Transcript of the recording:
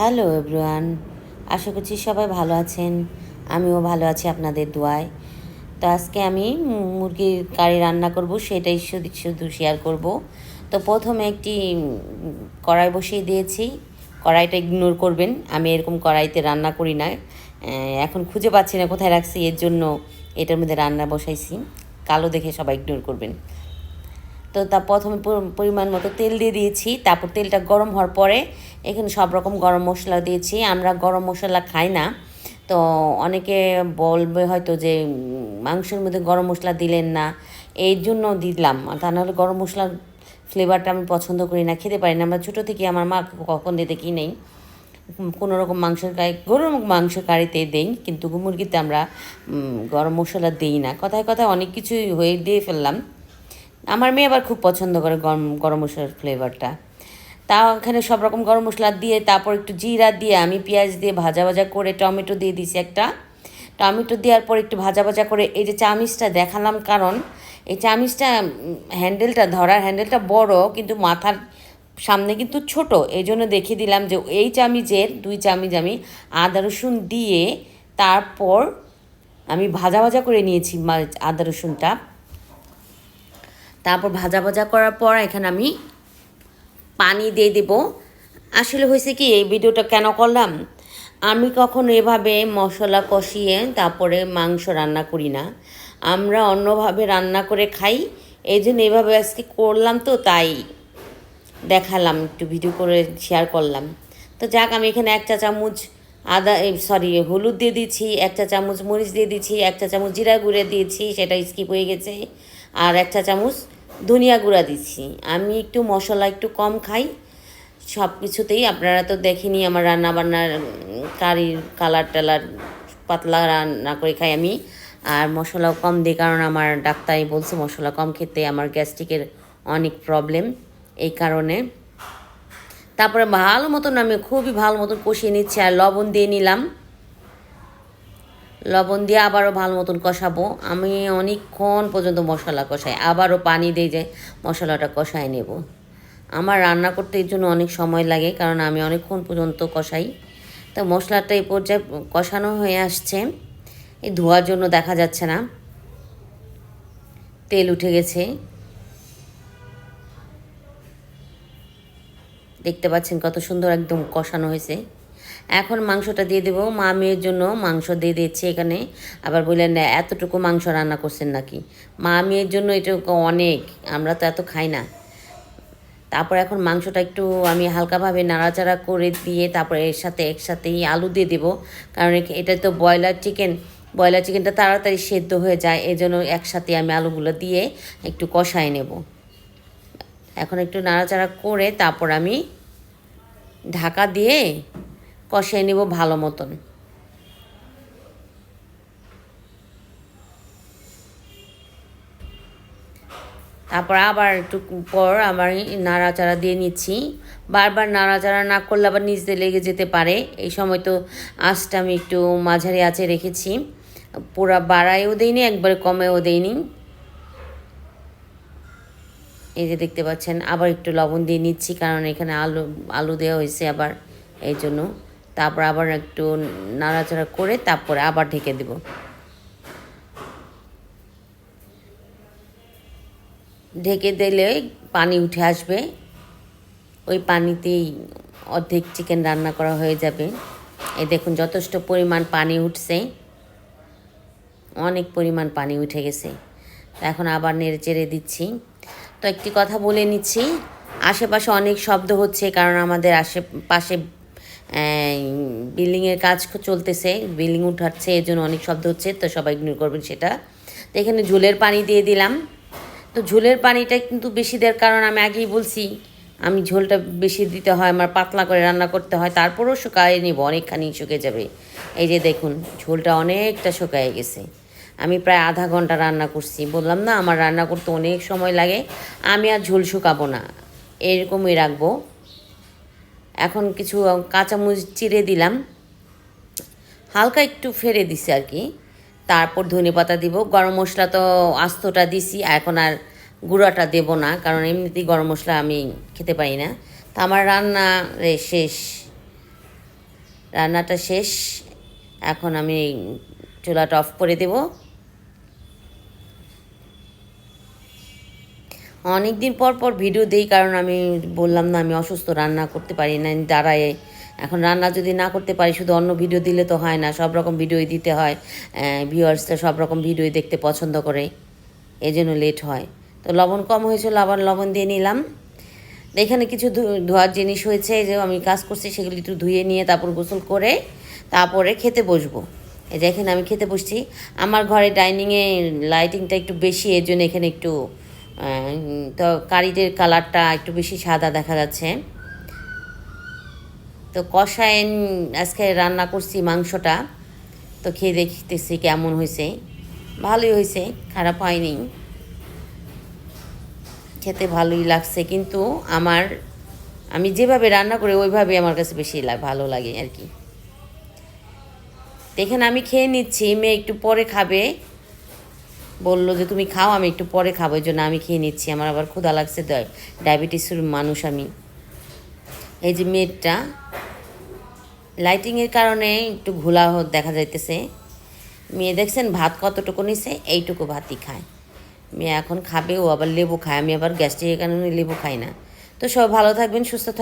Hello everyone, আশা করছি সবাই ভালো আছেন। আমিও ভালো আছি আপনাদের দোয়ায়। তো আজকে আমি মুরগির কারি রান্না করব, সেটাই শুধু শুধু শেয়ার করব। তো প্রথমে একটি কড়াই বসিয়ে দিয়েছি। কড়াইটা ইগনোর করবেন, আমি এরকম কড়াইতে রান্না করি না। এখন খুঁজে পাচ্ছি না কোথায় রাখছি, এর জন্য এটার মধ্যে রান্না বসাইছি। কালো দেখে সবাই ইগনোর করবেন। তো তা প্রথমে পরিমাণ মতো তেল দিয়ে দিয়েছি। তারপর তেলটা গরম হওয়ার পরে এখানে সব রকম গরম মশলা দিয়েছি। আমরা গরম মশলা খাই না, তো অনেকে বলবে হয়তো যে মাংসের মধ্যে গরম মশলা দিলেন না, এই জন্য দিলাম। তা নাহলে গরম মশলার ফ্লেভারটা আমি পছন্দ করি না, খেতে পারি না। আমরা ছোটো থেকে আমার মা কখন দিতে কি নেই, কোনো রকম মাংসের কারি, গরুর মাংসের কারিতে দেই, কিন্তু মুরগিতে আমরা গরম মশলা দিই না। কথায় কথায় অনেক কিছুই হয়ে দিয়ে ফেললাম। আমার মেয়ে আবার খুব পছন্দ করে গরম গরম মশলার ফ্লেভারটা। তাও এখানে সব রকম গরম মশলা দিয়ে, তারপর একটু জিরা দিয়ে আমি পেঁয়াজ দিয়ে ভাজা ভাজা করে টমেটো দিয়ে দিছি একটা। টমেটো দেওয়ার পর একটু ভাজা ভাজা করে এই যে চামিচটা দেখালাম, কারণ এই চামিচটা হ্যান্ডেলটা, ধরার হ্যান্ডেলটা বড় কিন্তু মাথার সামনে কিন্তু ছোট, এই জন্য দেখিয়ে দিলাম যে এই চামিচের 2 চামিচ আমি আদা রসুন দিয়ে তারপর আমি ভাজা ভাজা করে নিয়েছি আদা রসুনটা। তারপর ভাজা ভাজা করার পর এখানে আমি পানি দিয়ে দেব। আসলে হয়েছে কি, এই ভিডিওটা কেন করলাম, আমি কখনো এভাবে মশলা কষিয়ে তারপরে মাংস রান্না করি না, আমরা অন্যভাবে রান্না করে খাই। এই জন্য এভাবে আজকে করলাম, তো তাই দেখালাম, একটু ভিডিও করে শেয়ার করলাম। তো যাক, আমি এখানে 1 চা চামচ হলুদ দিয়ে দিচ্ছি, 1 চা চামচ মরিচ দিয়ে দিচ্ছি, 1 চা চামচ জিরা গুঁড়ে দিয়েছি, সেটা স্কিপ হয়ে গেছে, আর 1 চা চামচ ধনিয়া গুঁড়া দিচ্ছি। আমি একটু মশলা একটু কম খাই সব কিছুতেই। আপনারা তো দেখেনি আমার রান্না বান্নার কারির কালার টালার, পাতলা রান্না করে খাই আমি। আর মশলাও কম দিই, কারণ আমার ডাক্তারই বলছে মশলা কম খেতে, আমার গ্যাস্ট্রিকের অনেক প্রবলেম, এই কারণে। তারপরে ভালো মতন আমি খুবই ভালো মতন কষিয়ে নিচ্ছি, আর লবণ দিয়ে নিলাম। লবণ দিয়ে আবারও ভালো মতন কষাবো। আমি অনেকক্ষণ পর্যন্ত মশলা কষাই, আবারও পানি দিয়ে যে মশলাটা কষায় নেব। আমার রান্না করতে এর জন্য অনেক সময় লাগে, কারণ আমি অনেকক্ষণ পর্যন্ত কষাই। তো মশলাটা এই পর্যায়ে কষানো হয়ে আসছে, এই ধোয়ার জন্য দেখা যাচ্ছে না, তেল উঠে গেছে, দেখতে পাচ্ছেন কত সুন্দর একদম কষানো হয়েছে। এখন মাংসটা দিয়ে দেবো। মা মেয়ের জন্য মাংস দিয়ে দিচ্ছি এখানে। আবার বললেন না এতটুকু মাংস রান্না করছেন নাকি, মা মেয়ের জন্য এটুকু অনেক, আমরা তো এত খাই না। তারপর এখন মাংসটা একটু আমি হালকাভাবে নাড়াচাড়া করে দিয়ে তারপর এর সাথে একসাথেই আলু দিয়ে দেবো, কারণ এটা তো ব্রয়লার চিকেন, ব্রয়লার চিকেনটা তাড়াতাড়ি সেদ্ধ হয়ে যায়, এই জন্য একসাথে আমি আলুগুলো দিয়ে একটু কষায় নেব। এখন একটু নাড়াচাড়া করে তারপর আমি ঢাকা দিয়ে কষিয়ে নেব ভালো মতন। তারপর আবার একটু পর আবার নাড়াচাড়া দিয়ে নিচ্ছি। বারবার নাড়াচাড়া না করলে আবার নিচে লেগে যেতে পারে। এই সময় তো আঁচটা আমি একটু মাঝারি আঁচে রেখেছি, পুরা বাড়ায়ও দেইনি একবারে কমেও দেইনি। এই যে দেখতে পাচ্ছেন, আবার একটু লবণ দিয়ে নিচ্ছি, কারণ এখানে আলু আলু দেওয়া হয়েছে আবার, এই জন্য। তারপর আবার একটু নাড়াচাড়া করে তারপরে আবার ঢেকে দেব। ঢেকে দিলে পানি উঠে আসবে, ওই পানিতেই অর্ধেক চিকেন রান্না করা হয়ে যাবে। এই দেখুন যথেষ্ট পরিমাণ পানি উঠছে, অনেক পরিমাণ পানি উঠে গেছে। এখন আবার নেড়ে চেড়ে দিচ্ছি। তো একটি কথা বলে নিচ্ছি, আশেপাশে অনেক শব্দ হচ্ছে, কারণ আমাদের আশেপাশে বিল্ডিংয়ের কাজ চলতেছে, বিল্ডিং উঠাচ্ছে, এই জন্য অনেক শব্দ হচ্ছে, তো সবাই ইগনোর করবেন সেটা। তো এখানে ঝোলের পানি দিয়ে দিলাম। তো ঝোলের পানিটা কিন্তু বেশি দেওয়ার কারণ আমি আগেই বলছি, আমি ঝোলটা বেশি দিতে হয়, আমার পাতলা করে রান্না করতে হয়, তারপরেও শুকায় নেব, অনেকখানি শুকিয়ে যাবে। এই যে দেখুন ঝোলটা অনেকটা শুকায় গেছে। আমি প্রায় আধা ঘন্টা রান্না করছি, বললাম না আমার রান্না করতে অনেক সময় লাগে। আমি আর ঝোল শুকাবো না, এরকমই রাখবো। এখন কিছু কাঁচামরিচ চিড়ে দিলাম, হালকা একটু ফেরে দিছি আর কি। তারপর ধনেপাতা দিব। গরম মশলা তো আস্তটা দিছি, এখন আর গুঁড়াটা দেব না, কারণ এমনিতেই গরম মশলা আমি খেতে পারি না। তো আমার রান্না শেষ। রান্নাটা শেষ। এখন আমি চুলাটা অফ করে দেব। অনেক দিন পর পর ভিডিও দিই, কারণ আমি বললাম না আমি অসুস্থ, রান্না করতে পারি না দাঁড়ায়। এখন রান্না যদি না করতে পারি, শুধু অন্য ভিডিও দিলে তো হয় না, সব রকম ভিডিওই দিতে হয়। ভিউয়ার্সরা সব রকম ভিডিওই দেখতে পছন্দ করে, এই জন্য লেট হয়। তো লবণ কম হয়েছিল, আবার লবণ দিয়ে নিলাম। এখানে কিছু ধোয়ার জিনিস হয়েছে, যে আমি কাজ করছি সেগুলি একটু ধুয়ে নিয়ে তারপর গোসল করে তারপরে খেতে বসবো। এই যে এখানে আমি খেতে বসছি। আমার ঘরে ডাইনিংয়ে লাইটিংটা একটু বেশি, এর জন্য এখানে একটু তো কারিদের কালারটা একটু বেশি সাদা দেখা যাচ্ছে। তো কষায় আজকে রান্না করছি মাংসটা, তো খেয়ে দেখতেছি কেমন হয়েছে। ভালোই হয়েছে, খারাপ হয়নি, খেতে ভালোই লাগছে। কিন্তু আমি যেভাবে রান্না করি ওইভাবে আমার কাছে বেশি ভালো লাগে আর কি। তো এখানে আমি খেয়ে নিচ্ছি, মেয়ে একটু পরে খাবে, বললো যে তুমি খাও, আমি একটু পরে খাবো, এই জন্য আমি খেয়ে নিচ্ছি। আমার আবার ক্ষুধা লাগছে, ডায়াবেটিসের মানুষ আমি। এই যে মেয়েটা লাইটিংয়ের কারণে একটু ঘোলা দেখা যাইতেছে। মেয়ে দেখছেন ভাত কতটুকু নিছে, এইটুকু ভাতই খায় মেয়ে। এখন খাবে, ও আবার লেবু খায়, আমি আবার গ্যাস্ট্রিকের কারণে লেবু খাই না। তো সব ভালো থাকবেন, সুস্থ থাকবেন।